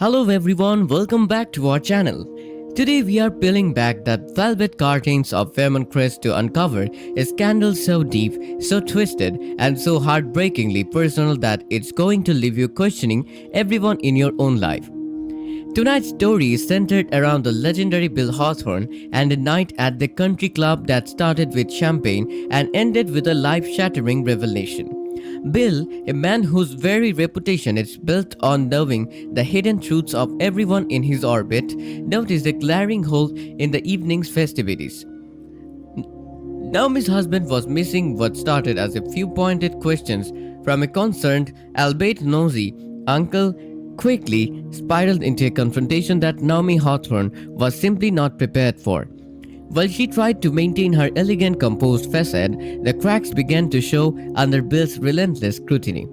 Hello everyone, welcome back to our channel. Today we are peeling back the velvet curtains of Fairmont Crest to uncover a scandal so deep, so twisted, and so heartbreakingly personal that it's going to leave you questioning everyone in your own life. Tonight's story is centered around the legendary Bill Hawthorne and a night at the country club that started with champagne and ended with a life-shattering revelation. Bill, a man whose very reputation is built on knowing the hidden truths of everyone in his orbit, noticed a glaring hole in the evening's festivities. Naomi's husband was missing what started as a few pointed questions from a concerned, albeit nosy, uncle quickly spiraled into a confrontation that Naomi Hawthorne was simply not prepared for. While she tried to maintain her elegant, composed facade, the cracks began to show under Bill's relentless scrutiny.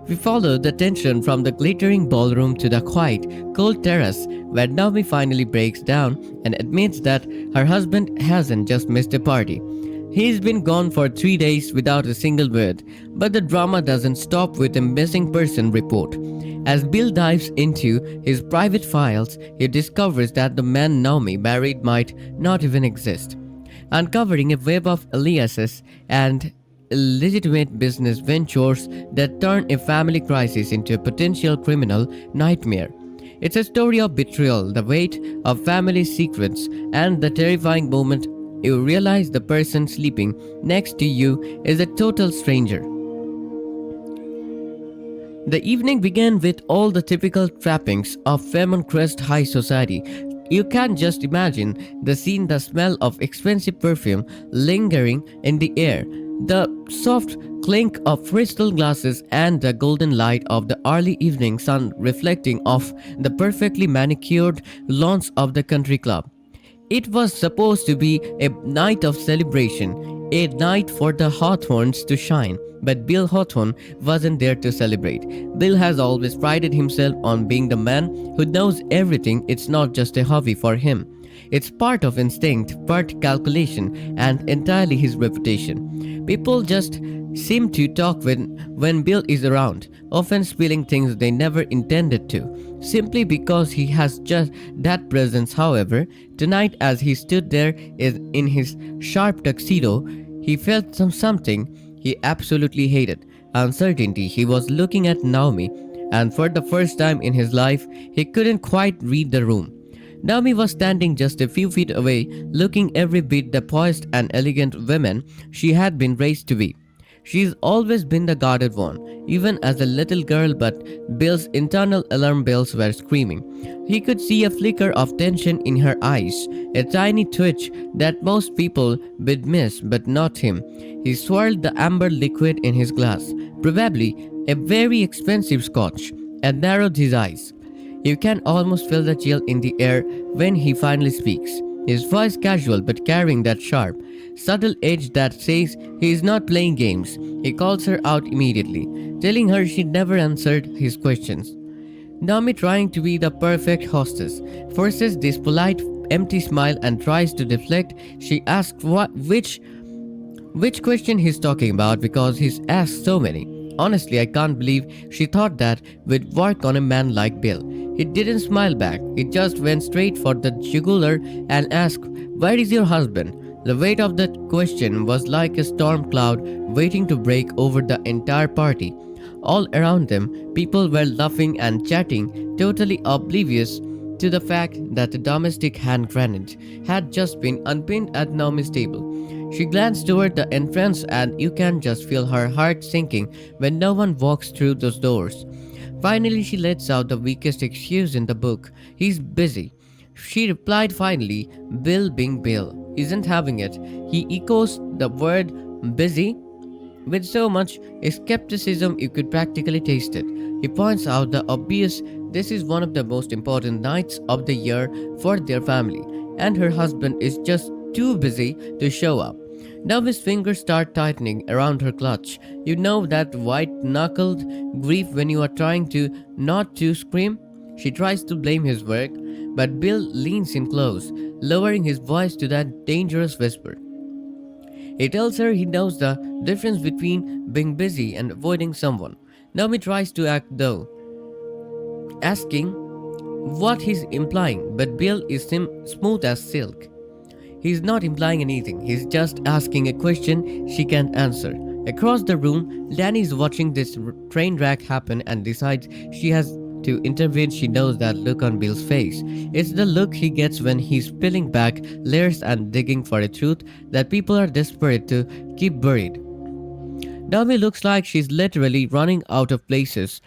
We followed the tension from the glittering ballroom to the quiet, cold terrace where Naomi finally breaks down and admits that her husband hasn't just missed a party. He's been gone for 3 days without a single word, but the drama doesn't stop with a missing person report. As Bill dives into his private files, he discovers that the man Naomi married might not even exist, uncovering a web of aliases and illegitimate business ventures that turn a family crisis into a potential criminal nightmare. It's a story of betrayal, the weight of family secrets, and the terrifying moment you realize the person sleeping next to you is a total stranger. The evening began with all the typical trappings of Fairmont Crest High Society. You can just imagine the scene, the smell of expensive perfume lingering in the air, the soft clink of crystal glasses, and the golden light of the early evening sun reflecting off the perfectly manicured lawns of the country club. It was supposed to be a night of celebration, a night for the Hawthorns to shine, but Bill Hawthorne wasn't there to celebrate. Bill has always prided himself on being the man who knows everything. It's not just a hobby for him. It's part of instinct, part calculation, and entirely his reputation. People just seem to talk when Bill is around, often spilling things they never intended to, simply because he has just that presence. However, tonight as he stood there in his sharp tuxedo, he felt something he absolutely hated, uncertainty. He was looking at Naomi, and for the first time in his life, he couldn't quite read the room. Naomi was standing just a few feet away, looking every bit the poised and elegant woman she had been raised to be. She's always been the guarded one, even as a little girl, but Bill's internal alarm bells were screaming. He could see a flicker of tension in her eyes, a tiny twitch that most people would miss, but not him. He swirled the amber liquid in his glass, probably a very expensive scotch, and narrowed his eyes. You can almost feel the chill in the air when he finally speaks, his voice casual but carrying that sharp, subtle edge that says he is not playing games. He calls her out immediately, telling her she never answered his questions. Naomi, trying to be the perfect hostess, forces this polite, empty smile and tries to deflect. She asks which question he's talking about because he's asked so many. Honestly, I can't believe she thought that would work on a man like Bill. He didn't smile back. He just went straight for the jugular and asked, "Where is your husband?" The weight of that question was like a storm cloud waiting to break over the entire party. All around them, people were laughing and chatting, totally oblivious to the fact that a domestic hand grenade had just been unpinned at Naomi's table. She glanced toward the entrance, and you can just feel her heart sinking when no one walks through those doors. Finally, she lets out the weakest excuse in the book. "He's busy." She replied finally, Bill being Bill isn't having it. He echoes the word busy with so much skepticism you could practically taste it. He points out the obvious: this is one of the most important nights of the year for their family, and her husband is just too busy to show up. Now his fingers start tightening around her clutch. You know that white-knuckled grief when you are trying to not to scream? She tries to blame his work, but Bill leans in close, lowering his voice to that dangerous whisper. He tells her he knows the difference between being busy and avoiding someone. Naomi tries to act though, asking what he's implying, but Bill is smooth as silk. He's not implying anything, he's just asking a question she can't answer. Across the room, Danny is watching this train wreck happen and decides she has to intervene. She knows that look on Bill's face. It's the look he gets when he's peeling back layers and digging for a truth that people are desperate to keep buried. Naomi looks like she's literally running out of places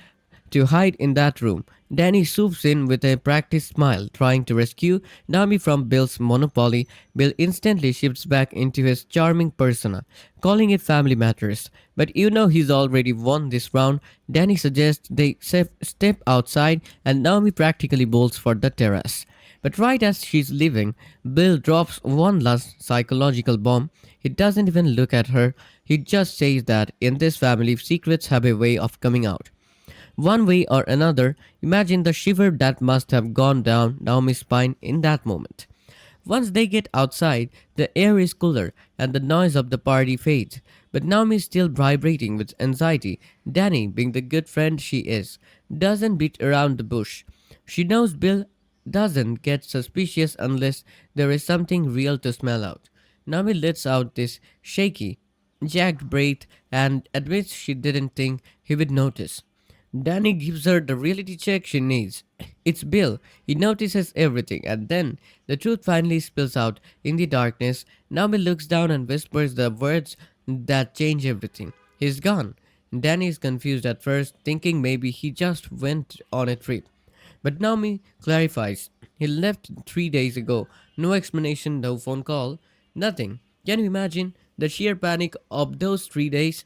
to hide in that room. Danny swoops in with a practiced smile, trying to rescue Naomi from Bill's monopoly. Bill instantly shifts back into his charming persona, calling it family matters. But you know he's already won this round. Danny suggests they step outside, and Naomi practically bolts for the terrace. But right as she's leaving, Bill drops one last psychological bomb. He doesn't even look at her, he just says that in this family, secrets have a way of coming out. One way or another, imagine the shiver that must have gone down Naomi's spine in that moment. Once they get outside, the air is cooler and the noise of the party fades, but Naomi is still vibrating with anxiety. Danny, being the good friend she is, doesn't beat around the bush. She knows Bill doesn't get suspicious unless there is something real to smell out. Naomi lets out this shaky, jagged breath and admits she didn't think he would notice. Danny gives her the reality check she needs. It's Bill. He notices everything, and then the truth finally spills out in the darkness. Naomi looks down and whispers the words that change everything. He's gone. Danny is confused at first, thinking maybe he just went on a trip. But Naomi clarifies. He left 3 days ago. No explanation, no phone call, nothing. Can you imagine the sheer panic of those 3 days?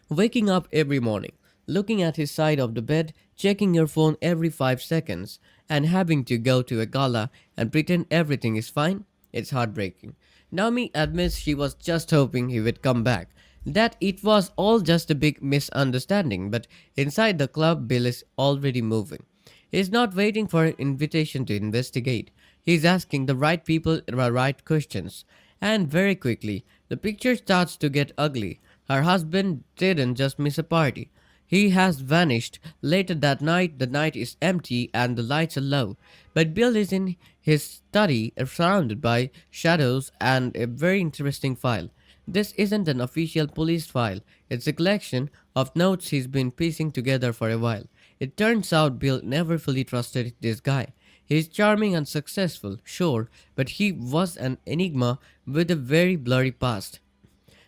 Waking up every morning, looking at his side of the bed, checking your phone every 5 seconds, and having to go to a gala and pretend everything is fine? It's heartbreaking. Naomi admits she was just hoping he would come back, that it was all just a big misunderstanding, but inside the club, Bill is already moving. He's not waiting for an invitation to investigate. He's asking the right people the right questions. And very quickly, the picture starts to get ugly. Her husband didn't just miss a party. He has vanished. Later that night, the night is empty and the lights are low. But Bill is in his study, surrounded by shadows and a very interesting file. This isn't an official police file, it's a collection of notes he's been piecing together for a while. It turns out Bill never fully trusted this guy. He's charming and successful, sure, but he was an enigma with a very blurry past.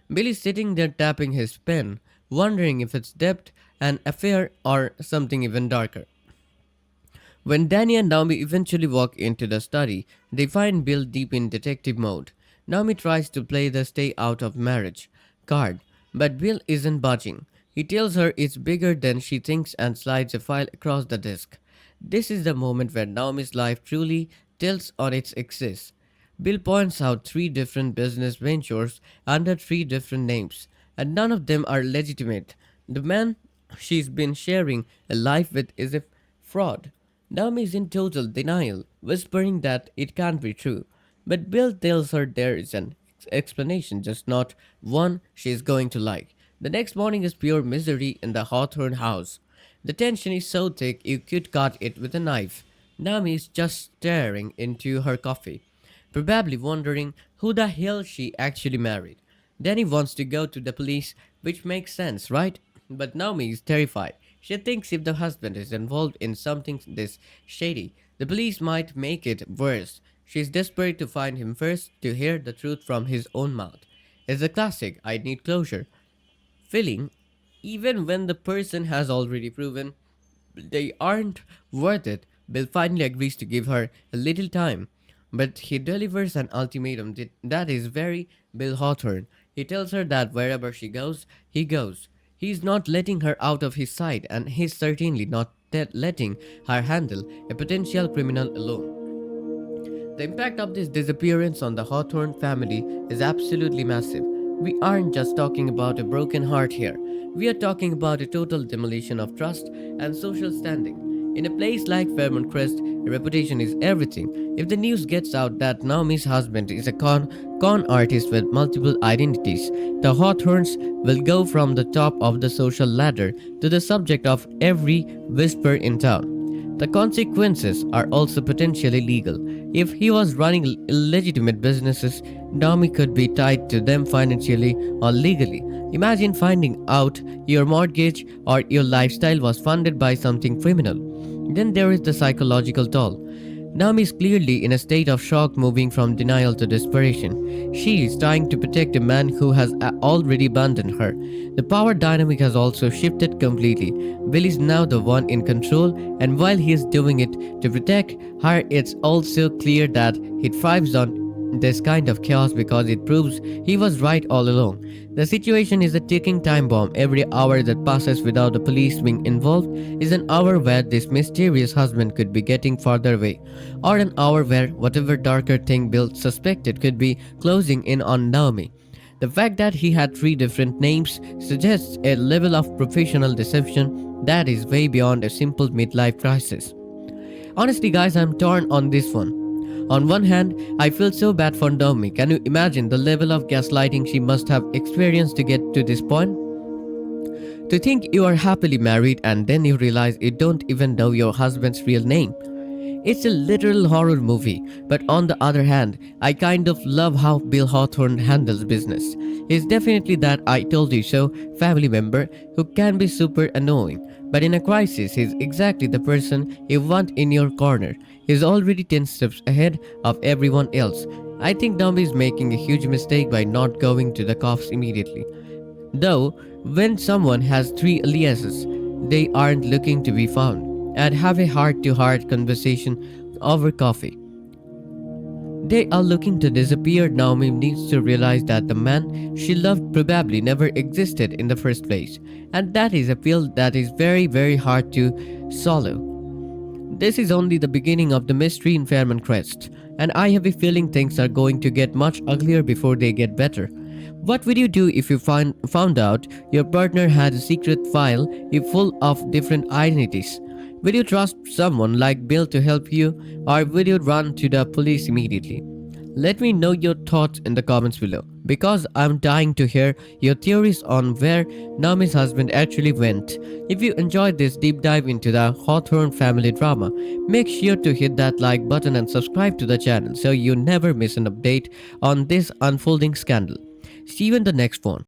Bill is sitting there tapping his pen, wondering if it's debt, an affair, or something even darker. When Danny and Naomi eventually walk into the study, they find Bill deep in detective mode. Naomi tries to play the stay out of marriage card, but Bill isn't budging. He tells her it's bigger than she thinks and slides a file across the desk. This is the moment where Naomi's life truly tilts on its axis. Bill points out three different business ventures under three different names, and none of them are legitimate. The man she's been sharing a life with is a fraud. Naomi is in total denial, whispering that it can't be true. But Bill tells her there is an explanation, just not one she's going to like. The next morning is pure misery in the Hawthorne house. The tension is so thick you could cut it with a knife. Naomi is just staring into her coffee, probably wondering who the hell she actually married. Danny wants to go to the police, which makes sense, right? But Naomi is terrified. She thinks if the husband is involved in something this shady, the police might make it worse. She is desperate to find him first, to hear the truth from his own mouth. It's a classic I need closure feeling, even when the person has already proven they aren't worth it. Bill finally agrees to give her a little time, but he delivers an ultimatum that is very Bill Hawthorne. He tells her that wherever she goes, he goes. He's not letting her out of his sight, and he's certainly not letting her handle a potential criminal alone. The impact of this disappearance on the Hawthorne family is absolutely massive. We aren't just talking about a broken heart here. We are talking about a total demolition of trust and social standing. In a place like Fairmont Crest, a reputation is everything. If the news gets out that Naomi's husband is a con artist with multiple identities, the Hawthorns will go from the top of the social ladder to the subject of every whisper in town. The consequences are also potentially legal. If he was running illegitimate businesses, Naomi could be tied to them financially or legally. Imagine finding out your mortgage or your lifestyle was funded by something criminal. Then there is the psychological toll. Naomi is clearly in a state of shock, moving from denial to desperation. She is trying to protect a man who has already abandoned her. The power dynamic has also shifted completely. Bill is now the one in control, and while he is doing it to protect her, it's also clear that he thrives on this kind of chaos because it proves he was right all along. The situation is a ticking time bomb. Every hour that passes without the police being involved is an hour where this mysterious husband could be getting farther away, or an hour where whatever darker thing Bill suspected could be closing in on Naomi. The fact that he had three different names suggests a level of professional deception that is way beyond a simple midlife crisis. Honestly, guys, I'm torn on this one. On one hand, I feel so bad for Naomi. Can you imagine the level of gaslighting she must have experienced to get to this point? To think you are happily married and then you realize you don't even know your husband's real name. It's a literal horror movie, but on the other hand, I kind of love how Bill Hawthorne handles business. He's definitely that I told you so family member who can be super annoying, but in a crisis, he's exactly the person you want in your corner. He's already 10 steps ahead of everyone else. I think Naomi is making a huge mistake by not going to the cops immediately. Though, when someone has three aliases, they aren't looking to be found and have a heart to heart conversation over coffee. They are looking to disappear. Naomi needs to realize that the man she loved probably never existed in the first place, and that is a pill that is very, very hard to swallow. This is only the beginning of the mystery in Fairmont Crest, and I have a feeling things are going to get much uglier before they get better. What would you do if you found out your partner had a secret file full of different identities? Will you trust someone like Bill to help you, or will you run to the police immediately? Let me know your thoughts in the comments below, because I'm dying to hear your theories on where Naomi's husband actually went. If you enjoyed this deep dive into the Hawthorne family drama, make sure to hit that like button and subscribe to the channel so you never miss an update on this unfolding scandal. See you in the next one.